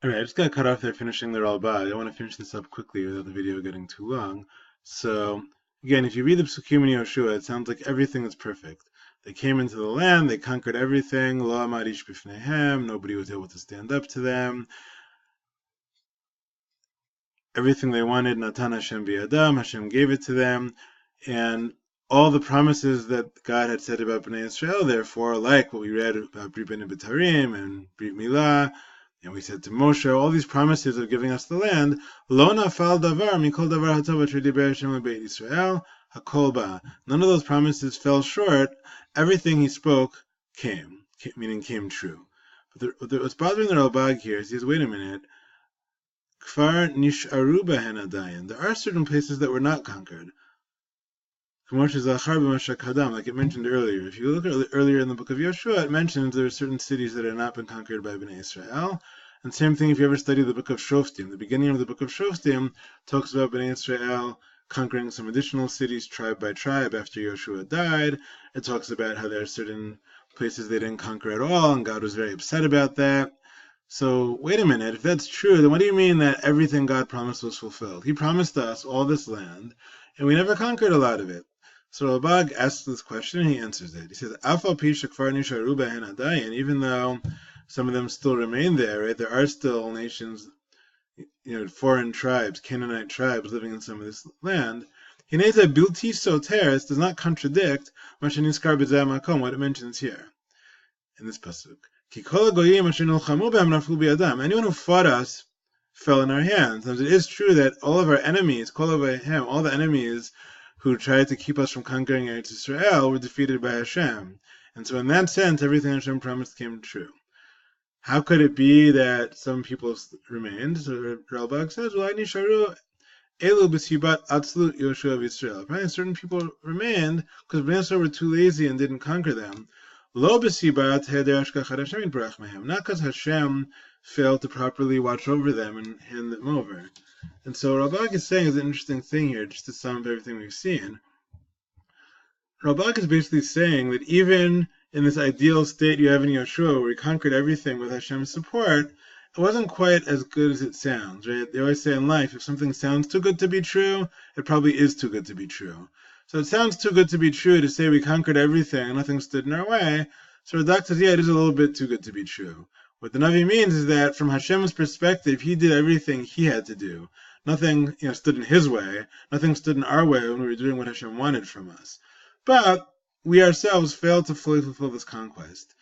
Alright, I just got cut off there finishing the Ralbag. I want to finish this up quickly without the video getting too long. So, again, if you read the Psukim in Yoshua, it sounds like everything is perfect. They came into the land, they conquered everything, Lo amad ish b'fneihem, nobody was able to stand up to them. Everything they wanted, Natan Hashem biyadam, Hashem gave it to them, and all the promises that God had said about Bnei Israel, therefore, like what we read about Brit Bein B'tarim and Brit Milah, and we said to Moshe, all these promises of giving us the land, Lo nafal davar mikol davar hatov asher diber Hashem leBeit Israel hakol ba. None of those promises fell short. Everything he spoke meaning came true. But what's bothering the Ralbag here is he says, wait a minute, Kfar nisharu behen adayin. There are certain places that were not conquered. Like it mentioned earlier. If you look earlier in the book of Yoshua, it mentions there are certain cities that have not been conquered by Bnei Israel. And same thing if you ever study the book of Shoftim. The beginning of the book of Shoftim talks about Bnei Israel conquering some additional cities tribe by tribe after Yoshua died. It talks about how there are certain places they didn't conquer at all, and God was very upset about that. So, wait a minute, if that's true, then what do you mean that everything God promised was fulfilled? He promised us all this land, and we never conquered a lot of it. So Ralbag asks this question and he answers it. He says, Afal pi shekfar nisharu behen adayin, even though some of them still remain there, right? There are still nations, foreign tribes, Canaanite tribes living in some of this land. Hineza bilti soteres does not contradict what it mentions here in this pasuk. Anyone who fought us fell in our hands. It is true that all of our enemies, all the enemies who tried to keep us from conquering Eretz Israel were defeated by Hashem. And so in that sense, everything Hashem promised came true. How could it be that some people remained? So Ralbag says, apparently certain people remained because Bnei Israel were too lazy and didn't conquer them. Not because Hashem failed to properly watch over them and hand them over. And so Ralbag is saying is an interesting thing here, just to sum up everything we've seen. Ralbag is basically saying that even in this ideal state you have in Yoshua, where we conquered everything with Hashem's support, it wasn't quite as good as it sounds, right? They always say in life, if something sounds too good to be true, it probably is too good to be true. So it sounds too good to be true to say we conquered everything and nothing stood in our way. So Radak says, yeah, it is a little bit too good to be true. What the Navi means is that from Hashem's perspective, he did everything he had to do. Nothing stood in his way. Nothing stood in our way when we were doing what Hashem wanted from us. But we ourselves failed to fully fulfill this conquest.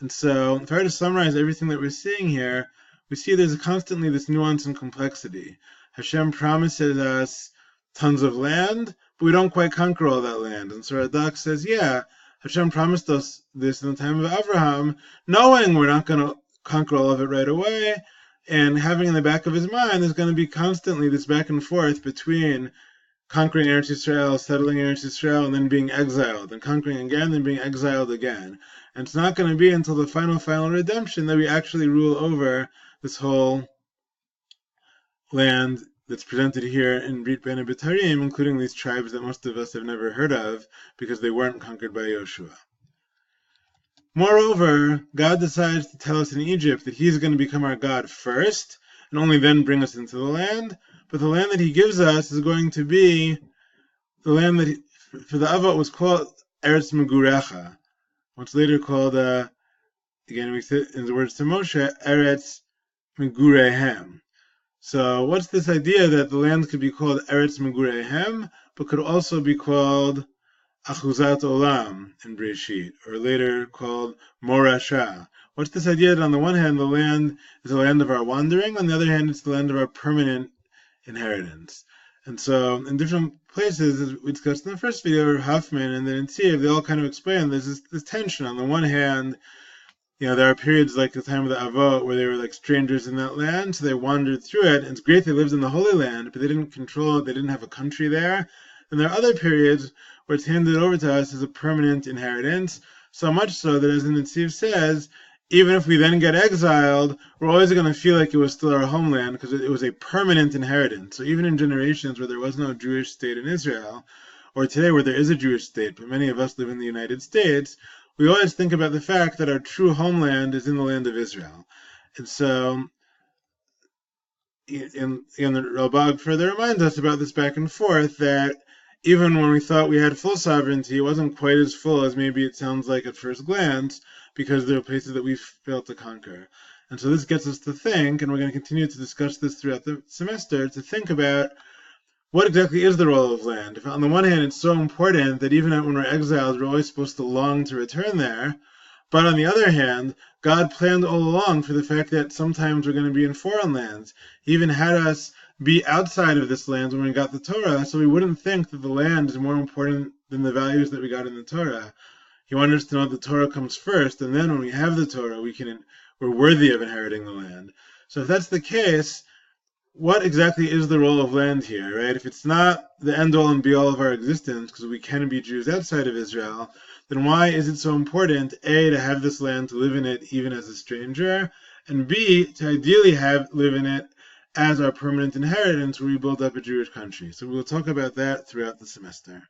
And so, if I were to summarize everything that we're seeing here, we see there's constantly this nuance and complexity. Hashem promises us tons of land, but we don't quite conquer all that land. And so Radak says, yeah, Hashem promised us this in the time of Abraham, knowing we're not going to conquer all of it right away, and having in the back of his mind there's going to be constantly this back and forth between conquering Eretz Israel, settling Eretz Israel, and then being exiled, and conquering again, then being exiled again. And it's not going to be until the final redemption that we actually rule over this whole land that's presented here in Brit Bein B'tarim, including these tribes that most of us have never heard of because they weren't conquered by Yoshua. Moreover, God decides to tell us in Egypt that he's going to become our God first, and only then bring us into the land. But the land that he gives us is going to be the land that, for the Avot, was called Eretz Megurecha, what's later called, again, we said in the words to Moshe, Eretz Megurehem. So what's this idea that the land could be called Eretz Megurehem, but could also be called Achuzat Olam in Breshit, or later called Morasha? What's this idea that on the one hand the land is the land of our wandering, on the other hand it's the land of our permanent inheritance? And so in different places, as we discussed in the first video, of Huffman and then in Tziv, they all kind of explain there's this tension. On the one hand, there are periods like the time of the Avot where they were like strangers in that land, so they wandered through it, and it's great they lived in the Holy Land, but they didn't control it, they didn't have a country there. And there are other periods where it's handed over to us as a permanent inheritance, so much so that, as the Netziv says, even if we then get exiled, we're always going to feel like it was still our homeland because it was a permanent inheritance. So even in generations where there was no Jewish state in Israel, or today where there is a Jewish state, but many of us live in the United States, we always think about the fact that our true homeland is in the land of Israel. And so the Ralbag further reminds us about this back and forth, that even when we thought we had full sovereignty, it wasn't quite as full as maybe it sounds like at first glance, because there are places that we failed to conquer. And so this gets us to think, and we're going to continue to discuss this throughout the semester, to think about what exactly is the role of land. If on the one hand it's so important that even when we're exiles, we're always supposed to long to return there, but on the other hand, God planned all along for the fact that sometimes we're going to be in foreign lands. He even had us be outside of this land when we got the Torah, so we wouldn't think that the land is more important than the values that we got in the Torah. He wanted us to know that the Torah comes first, and then when we have the Torah, we're worthy of inheriting the land. So if that's the case, what exactly is the role of land here, right? If it's not the end-all and be-all of our existence, because we can be Jews outside of Israel, then why is it so important, A, to have this land, to live in it even as a stranger, and B, to ideally live in it as our permanent inheritance where we build up a Jewish country? So we'll talk about that throughout the semester.